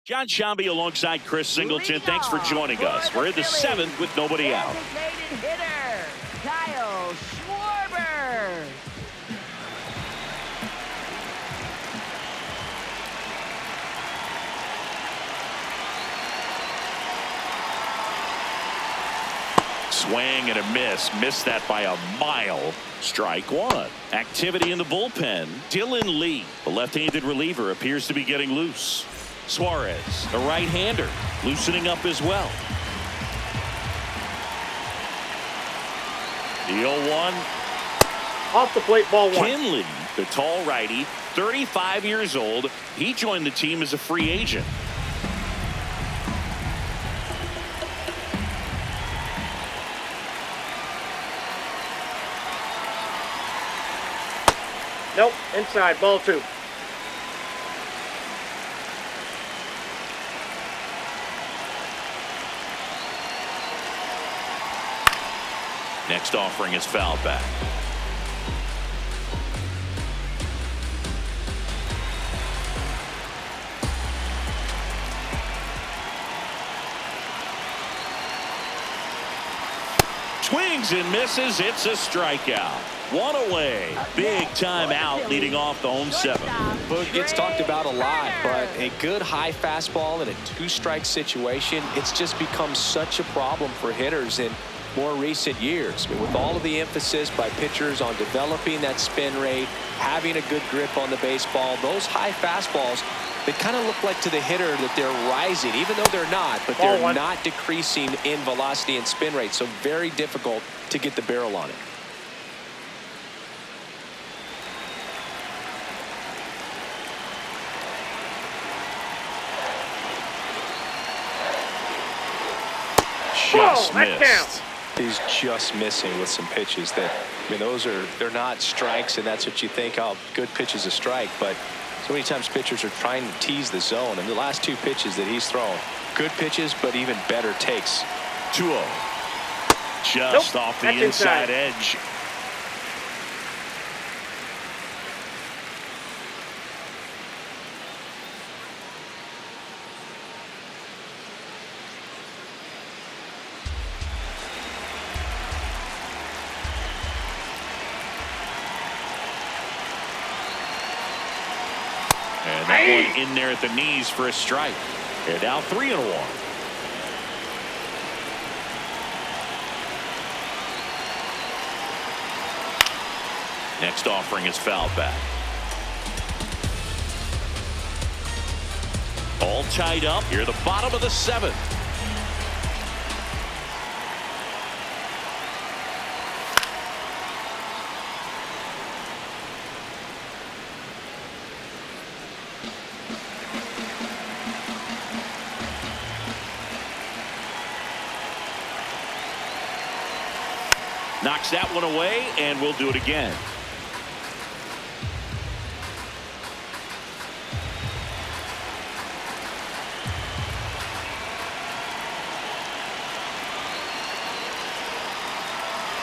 John Shambi alongside Chris Singleton. Thanks for joining us. We're in the seventh with nobody out. Designated hitter, Kyle Schwarber. Swing and a miss. Missed that by a mile. Strike one. Activity in the bullpen. Dylan Lee, the left-handed reliever, appears to be getting loose. Suarez, the right-hander, loosening up as well. The 0-1. Off the plate, ball one. Kinley, the tall righty, 35 years old. He joined the team as a free agent. Nope, inside, ball two. Next offering is fouled back. Swings and misses. It's a strikeout. One away. Big time out leading off the home seven. Boog gets talked about a lot, but a good high fastball in a two-strike situation, it's just become such a problem for hitters in more recent years. I mean, with all of the emphasis by pitchers on developing that spin rate, having a good grip on the baseball, those high fastballs, they kind of look like to the hitter that they're rising, even though they're not, but they're not decreasing in velocity and spin rate, so very difficult to get the barrel on it. Just missed. He's just missing with some pitches that, I mean, they're not strikes, and that's what you think, oh, good pitch is a strike, but so many times pitchers are trying to tease the zone, and the last two pitches that he's thrown, good pitches, but even better takes. 2-0. Just off the inside edge. And that one in there at the knees for a strike. They're now 3-1. Next offering is fouled back. All tied up here at the bottom of the seventh. Knocks that one away, and we'll do it again.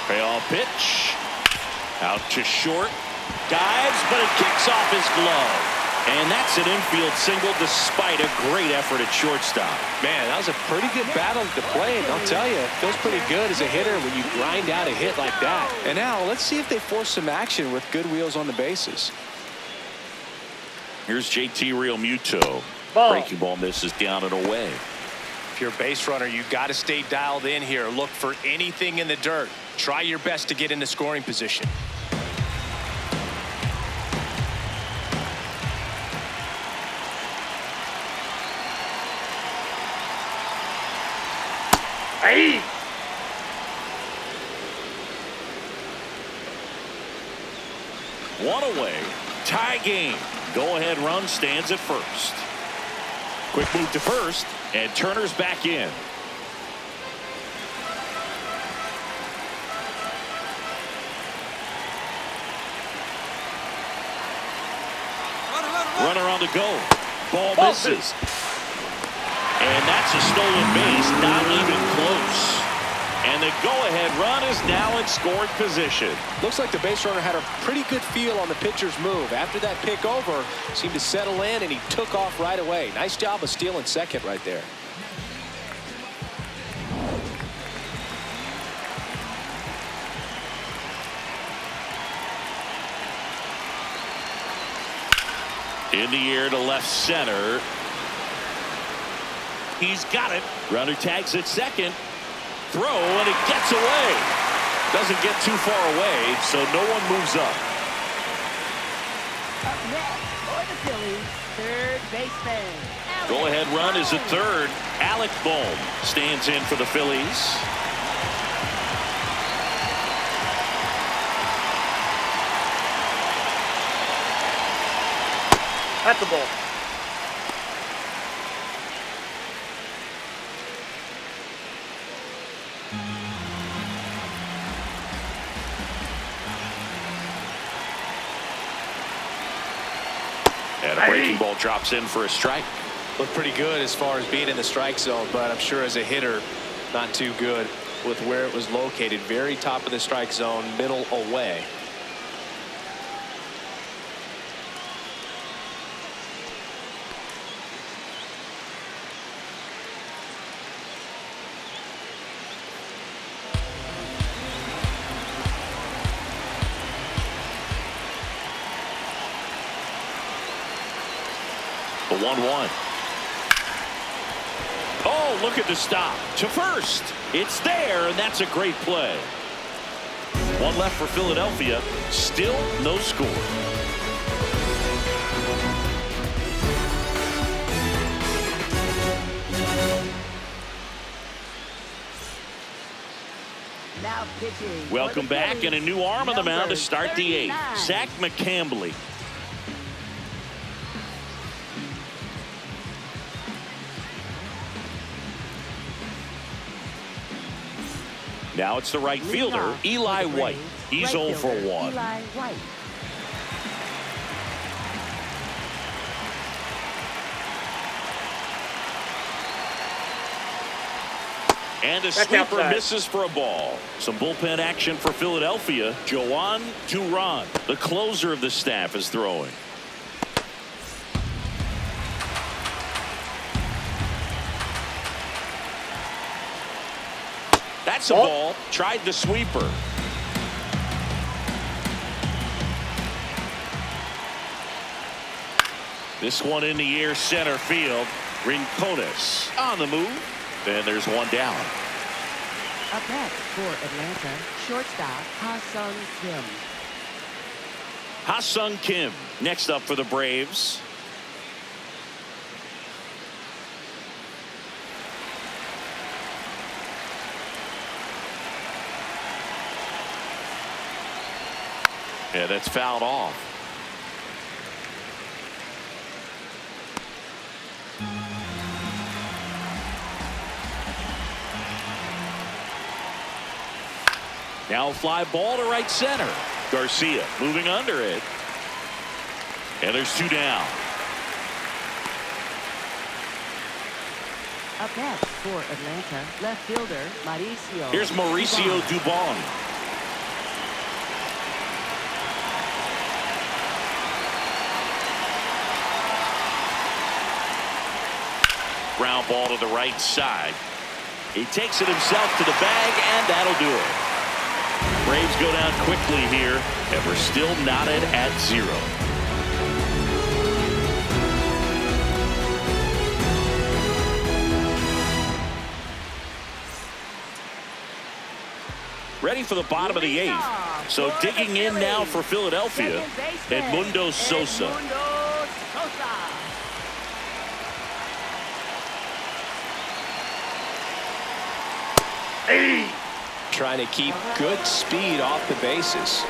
Payoff pitch. Out to short. Dives, but it kicks off his glove. And that's an infield single despite a great effort at shortstop. Man, that was a pretty good battle to play, and I'll tell you, it feels pretty good as a hitter when you grind out a hit like that. And now let's see if they force some action with good wheels on the bases. Here's JT Realmuto. Breaking ball misses down and away. If you're a base runner, you've got to stay dialed in here. Look for anything in the dirt. Try your best to get into scoring position. Hey! One away. Tie game. Go-ahead run stands at first. Quick move to first, and Turner's back in. Runner on the go. Ball misses. And that's a stolen base, not even close. And the go-ahead run is now in scoring position. Looks like the base runner had a pretty good feel on the pitcher's move. After that pick over, seemed to settle in, and he took off right away. Nice job of stealing second right there. In the air to left center. He's got it. Runner tags at second. Throw, and it gets away. Doesn't get too far away, so no one moves up. Up next for the Phillies, third baseman. Go-ahead run is at third. Alec Bohm stands in for the Phillies. At the ball. And a breaking ball drops in for a strike. Looked pretty good as far as being in the strike zone, but I'm sure as a hitter, not too good with where it was located. Very top of the strike zone, middle away. The 1-1. Oh, look at the stop to first. It's there, and that's a great play. One left for Philadelphia. Still no score. Now pitching. Welcome back, and a new arm on the mound to start the eighth. 39. Zach McCambley. Now it's the right fielder, Eli White. He's 0 for 1. Eli White. And a sweeper misses for a ball. Some bullpen action for Philadelphia. Joan Duran, the closer of the staff, is throwing. That's a ball. Tried the sweeper. This one in the air, center field. Rincones on the move. And there's one down. Up next for Atlanta, shortstop Ha-Sung Kim. Ha-Sung Kim next up for the Braves. Yeah, that's fouled off. Now a fly ball to right center. Garcia moving under it. And there's two down. Up next for Atlanta, left fielder Mauricio. Here's Mauricio Dubon. Ground ball to the right side. He takes it himself to the bag, and that'll do it. Braves go down quickly here, and we're still knotted at 0. Ready for the bottom of the 8th. So digging in now for Philadelphia, Edmundo Sosa. Trying to keep good speed off the bases.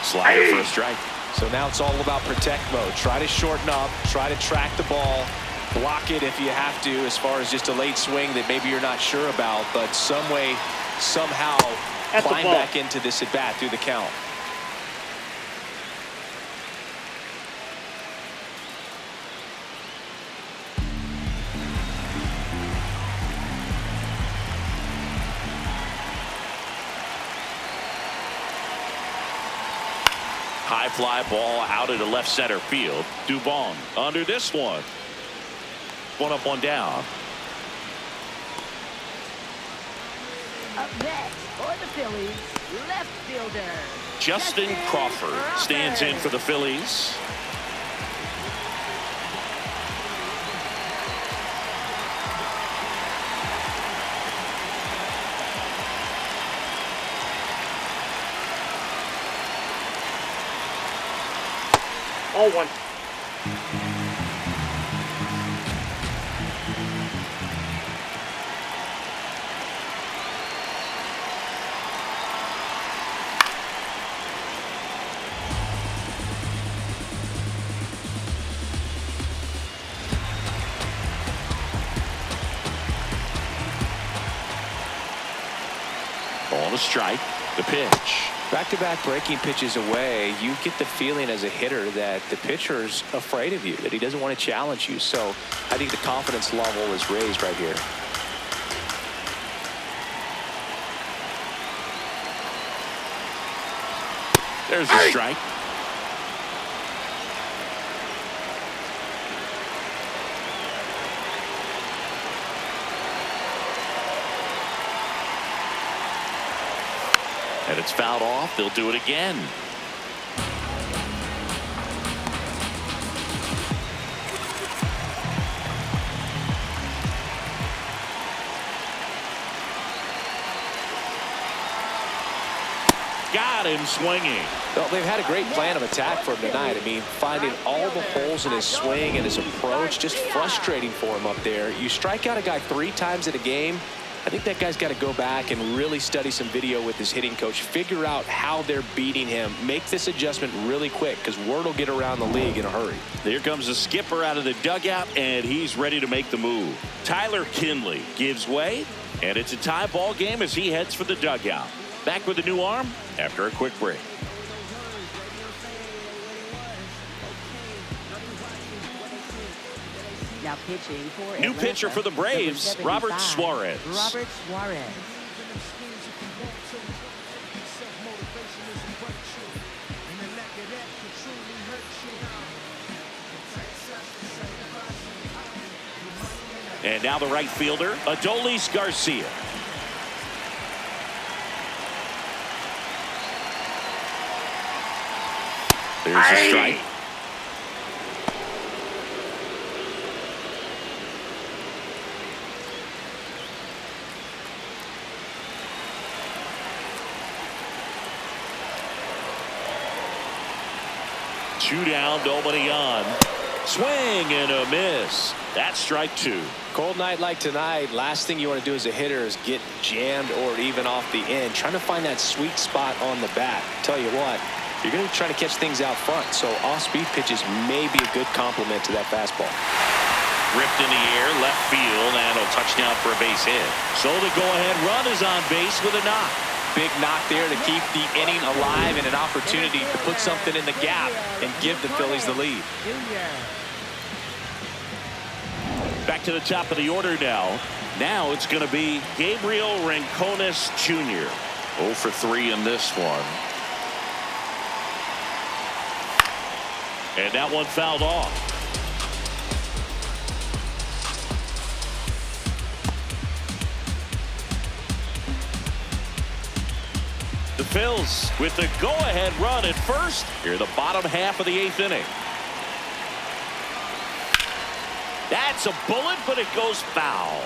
Slider for a strike. So now it's all about protect mode. Try to shorten up, try to track the ball, block it if you have to, as far as just a late swing that maybe you're not sure about, but some way, somehow climb back into this at bat through the count. High fly ball out into left center field. Dubon under this one. One up, one down. Up next for the Phillies, left fielder Justin Crawford stands in for the Phillies. All one. On a strike, the pitch. Back-to-back breaking pitches away, you get the feeling as a hitter that the pitcher's afraid of you, that he doesn't want to challenge you. So I think the confidence level is raised right here. There's a strike. And it's fouled off. They'll do it again. Got him swinging. Well, they've had a great plan of attack for him tonight. I mean, finding all the holes in his swing and his approach, just frustrating for him up there. You strike out a guy 3 times in a game, I think that guy's got to go back and really study some video with his hitting coach, figure out how they're beating him, make this adjustment really quick because word will get around the league in a hurry. Here comes the skipper out of the dugout, and he's ready to make the move. Tyler Kinley gives way, and it's a tie ball game as he heads for the dugout. Back with a new arm after a quick break. Now pitching for New Atlanta, pitcher for the Braves, number Robert 75, Suarez. Robert Suarez. And now the right fielder, Adolis Garcia. There's a strike. Two down, nobody on. Swing and a miss. That's strike 2. Cold night like tonight, last thing you want to do as a hitter is get jammed or even off the end. Trying to find that sweet spot on the bat. Tell you what, you're going to be trying to catch things out front, so off-speed pitches may be a good complement to that fastball. Ripped in the air, left field, and a touchdown for a base hit. So the go-ahead run is on base with a knock. Big knock there to keep the inning alive and an opportunity to put something in the gap and give the Phillies the lead. Back to the top of the order now. Now it's going to be Gabriel Rincones Jr. 0 for 3 in this one. And that one fouled off. The Phils with the go-ahead run at first here in the bottom half of the 8th inning. That's a bullet, but it goes foul.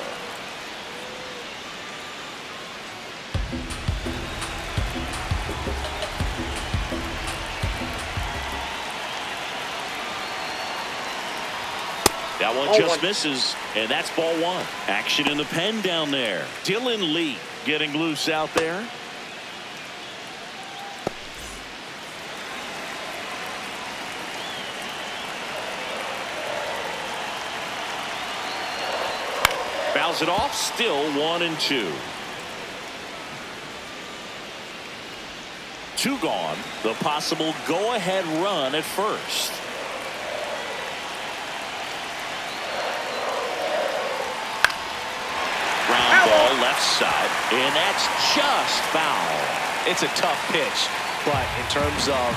That one just misses, and that's ball 1. Action in the pen down there. Dylan Lee getting loose out there. Fouls it off, still 1-2. 2 gone. The possible go-ahead run at first. Ground ball left side, and that's just foul. It's a tough pitch, but in terms of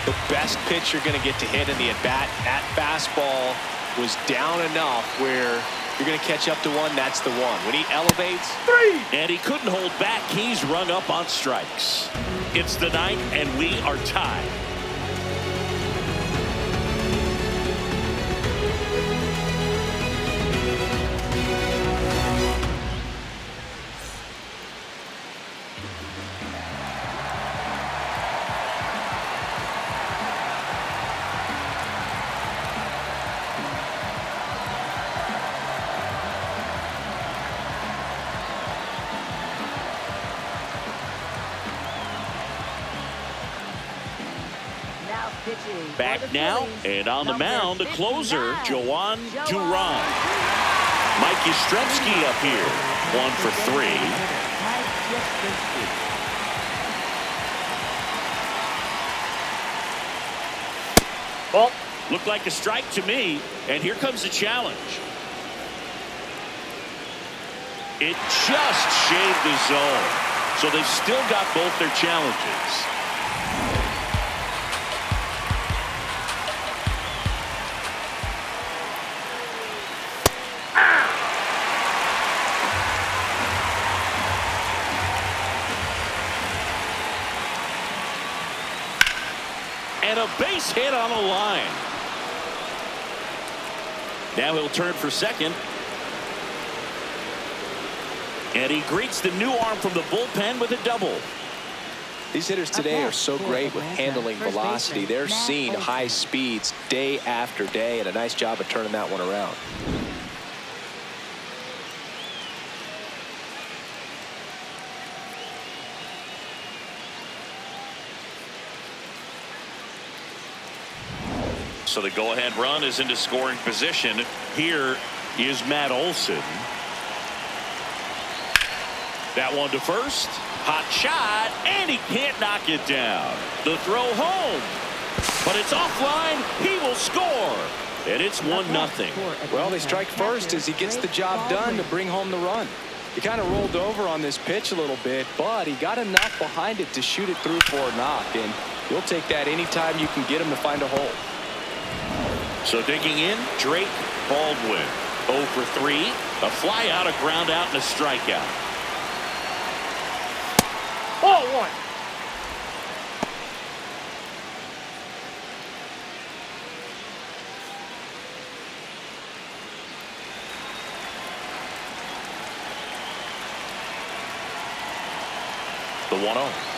the best pitch you're going to get to hit in the at-bat. That fastball was down enough where you're going to catch up to one. That's the one. When he elevates. 3. And he couldn't hold back. He's rung up on strikes. It's the ninth, and we are tied. Back now, and on the mound, the closer, Joan Duran. Mike Yastrzemski up here, 1 for 3. Ball. Looked like a strike to me, and here comes the challenge. It just shaved the zone, so they've still got both their challenges. And a base hit on the line. Now he'll turn for second. And he greets the new arm from the bullpen with a double. These hitters today are so great with handling velocity. They're seeing high speeds day after day, and a nice job of turning that one around. So the go-ahead run is into scoring position. Here is Matt Olson. That one to first. Hot shot, and he can't knock it down. The throw home, but it's offline. He will score, and it's 1-0. Well, they strike first as he gets the job done to bring home the run. He kind of rolled over on this pitch a little bit, but he got enough behind it to shoot it through for a knock, and you'll take that anytime you can get him to find a hole. So digging in, Drake Baldwin, 0 for 3. A fly out, a ground out, and a strikeout. Ball 1. The 1-0.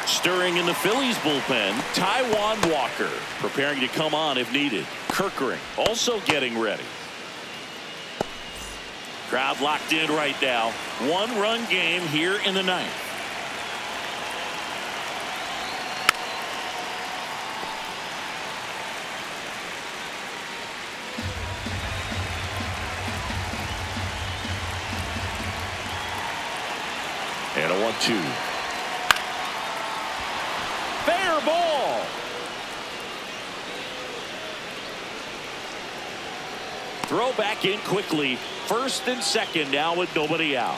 Stirring in the Phillies bullpen, Taijuan Walker preparing to come on if needed. Kirkering also getting ready. Crowd locked in right now. 1-run game here in the ninth. And a 1-2. Fair ball. Throw back in quickly. First and second now with nobody out.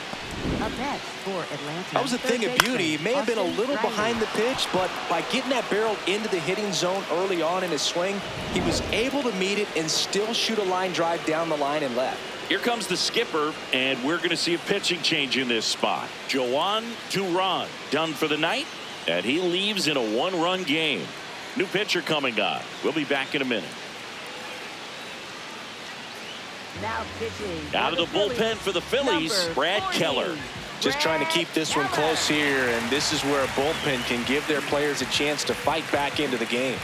That was a thing of beauty. He may have been a little behind the pitch, but by getting that barrel into the hitting zone early on in his swing, he was able to meet it and still shoot a line drive down the line and left. Here comes the skipper, and we're going to see a pitching change in this spot. Joan Duran done for the night, and he leaves in a 1-run game. New pitcher coming on. We'll be back in a minute. Now pitching. Out of the bullpen for the Phillies, Brad Keller. Just trying to keep this one close here, and this is where a bullpen can give their players a chance to fight back into the game.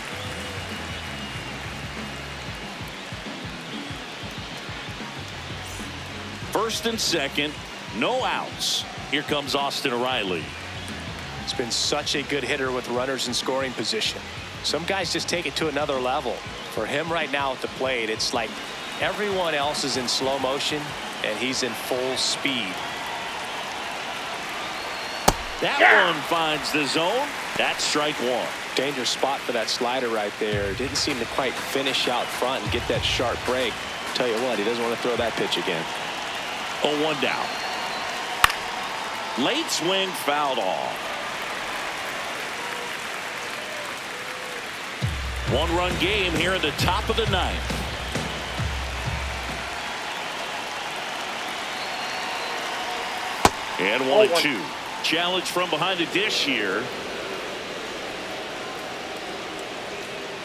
First and second, no outs. Here comes Austin Riley. He's been such a good hitter with runners in scoring position. Some guys just take it to another level. For him right now at the plate, it's like everyone else is in slow motion, and he's in full speed. That one finds the zone. That's strike one. Dangerous spot for that slider right there. Didn't seem to quite finish out front and get that sharp break. Tell you what, he doesn't want to throw that pitch again. 0-1 down. Late swing fouled off. One-run game here in the top of the ninth. And 1-2. Challenge from behind the dish here.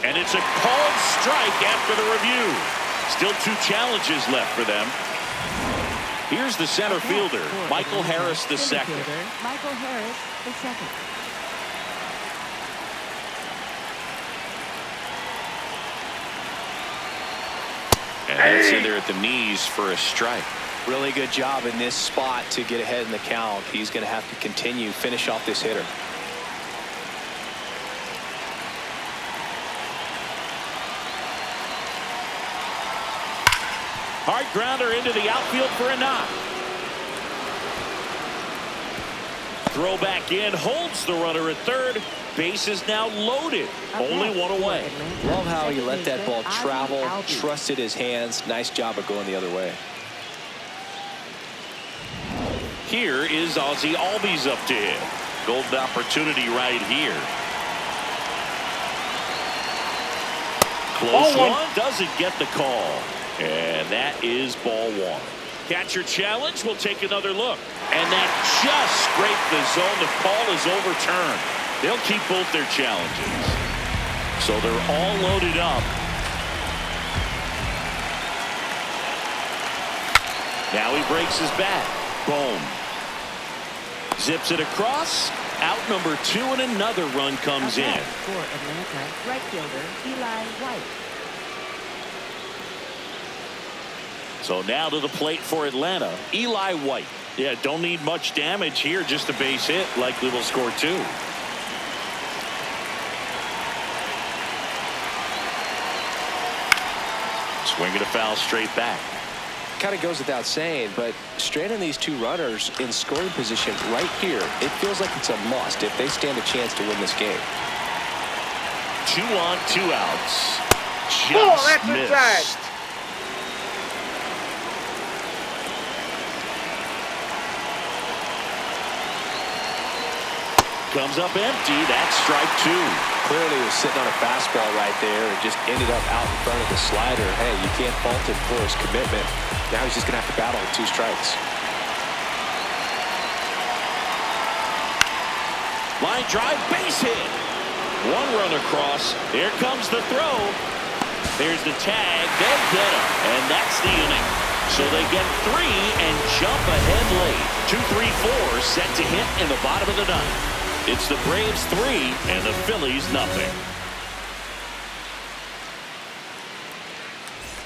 And it's a called strike after the review. Still 2 challenges left for them. Here's the center fielder, Michael Harris II. Michael Harris II. And it's in there at the knees for a strike. Really good job in this spot to get ahead in the count. He's going to have to finish off this hitter. Hard grounder into the outfield for a knock. Throw back in, holds the runner at third. Base is now loaded. Only 1 away. Love how he let that ball travel, trusted his hands. Nice job of going the other way. Here is Ozzie Albies up to hit. Golden opportunity right here. Close one, doesn't get the call. And that is ball 1. Catcher challenge. We'll take another look. And that just scraped the zone. The call is overturned. They'll keep both their challenges. So they're all loaded up. Now he breaks his bat. Boom. Zips it across. Out number 2, and another run comes in. For Atlanta, right fielder Eli White. So now to the plate for Atlanta, Eli White. Yeah, don't need much damage here, just a base hit. Likely will score 2. Swinging a foul straight back. Kind of goes without saying, but straight in these 2 runners in scoring position right here, it feels like it's a must if they stand a chance to win this game. 2 on, 2 outs. Just missed. Comes up empty. That's strike 2. Clearly he was sitting on a fastball right there and just ended up out in front of the slider. Hey, you can't fault him for his commitment. Now he's just going to have to battle with 2 strikes. Line drive, base hit. 1 run across. There comes the throw. There's the tag. They'll get him. And that's the inning. So they get 3 and jump ahead late. 2-3-4 set to hit in the bottom of the ninth. It's the Braves 3 and the Phillies nothing.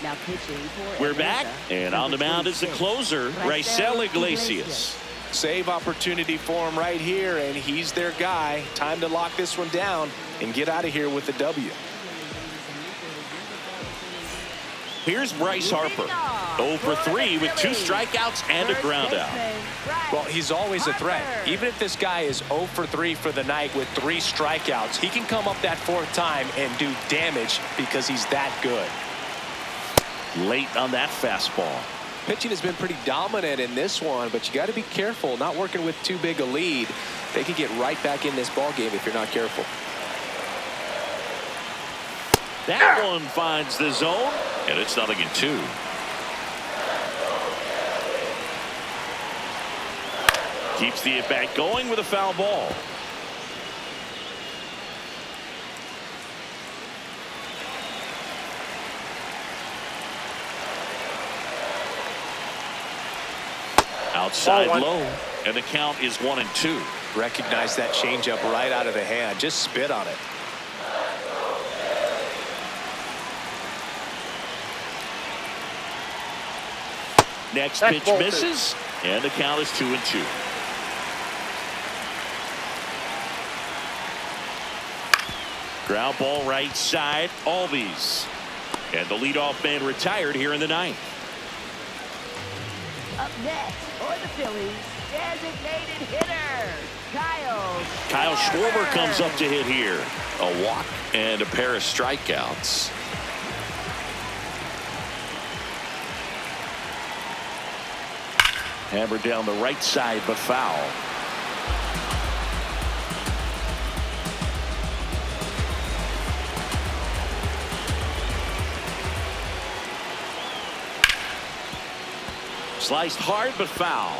Now pitching for We're Atlanta, back, and on the mound is the closer, Raisel Iglesias. Save opportunity for him right here, and he's their guy. Time to lock this one down and get out of here with the W. Here's Bryce Harper. 0 for 3 with 2 strikeouts and a ground out. Well, he's always a threat. Even if this guy is 0 for 3 for the night with 3 strikeouts, he can come up that 4th time and do damage because he's that good. Late on that fastball. Pitching has been pretty dominant in this one, but you got to be careful. Not working with too big a lead. They could get right back in this ball game if you're not careful. That one finds the zone, and it's 0-2. Keeps the at-bat going with a foul ball. Outside low, and the count is 1-2. Recognize that changeup right out of the hand. Just spit on it. Next pitch misses, and the count is 2-2. Ground ball right side, Albies. And the leadoff man retired here in the ninth. Up next for the Phillies, designated hitter, Kyle Schwarber comes up to hit here. A walk and a pair of strikeouts. Hammered down the right side, but foul. Sliced hard but foul.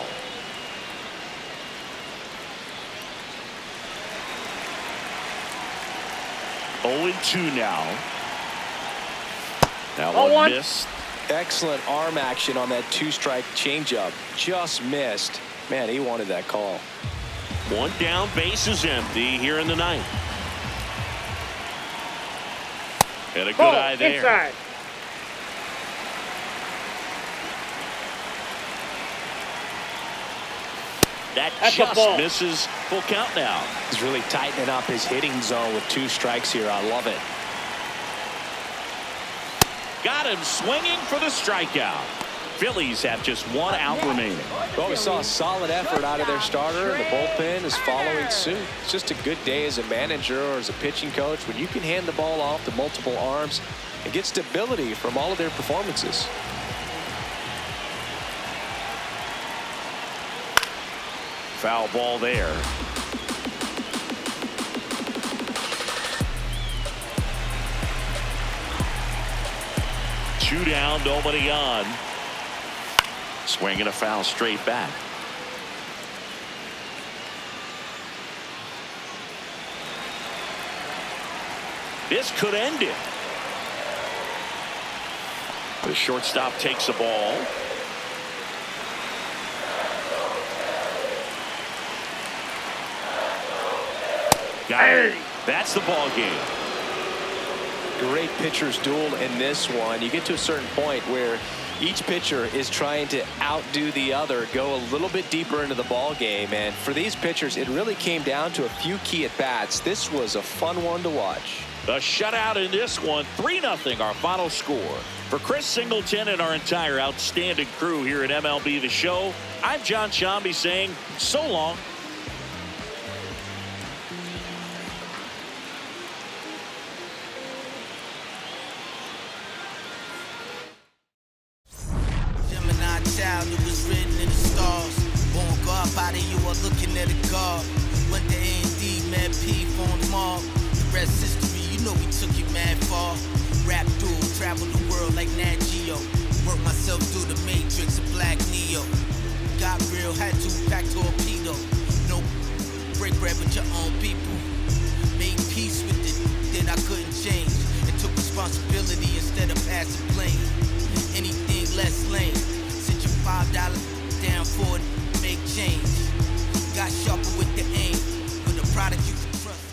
Oh, 2 now. That one missed. Excellent arm action on that 2-strike changeup. Just missed. Man, he wanted that call. 1 down, base is empty here in the 9th. And a good eye there. Inside. That's just misses. Full count now. He's really tightening up his hitting zone with 2 strikes here. I love it. Got him swinging for the strikeout. Phillies have just 1 out remaining. Well, we saw a solid effort out of their starter, and the bullpen is following suit. It's just a good day as a manager or as a pitching coach when you can hand the ball off to multiple arms and get stability from all of their performances. Foul ball there. Two down, nobody on. Swinging a foul straight back. This could end it. The shortstop takes the ball. Got it. That's the ball game. Great pitcher's duel in this one. You get to a certain point where each pitcher is trying to outdo the other, go a little bit deeper into the ball game, and for these pitchers it really came down to a few key at bats. This was a fun one to watch. The shutout in this one, 3-0 our final score. For Chris Singleton and our entire outstanding crew here at MLB The Show, I'm John Shambi saying so long. Child, it was written in the stars. Born God body, you are looking at a God. Went to A&D, mad P, phone mob. The rest history, you know we took it mad far. Rap duel, travel the world like Nat Geo. Work myself through the matrix of Black Neo. Got real, had to pack torpedo. No break bread with your own people. Made peace with it that I couldn't change. And took responsibility instead of passing blame. Anything less lame. $5 down for it, make change. Got sharper with the aim, with a product you can trust.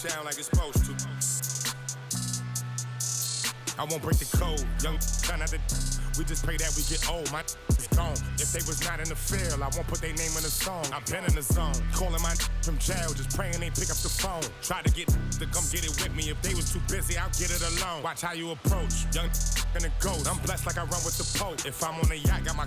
Sound like it's supposed to. I won't break the code, young son of the. We just pray that we get old, my is gone. If they was not in the field, I won't put their name in the song. I've been in the zone, calling my from jail, just praying they pick up the phone. Try to get to come get it with me. If they was too busy, I'll get it alone. Watch how you approach, young and a ghost. I'm blessed like I run with the Pope. If I'm on a yacht, got my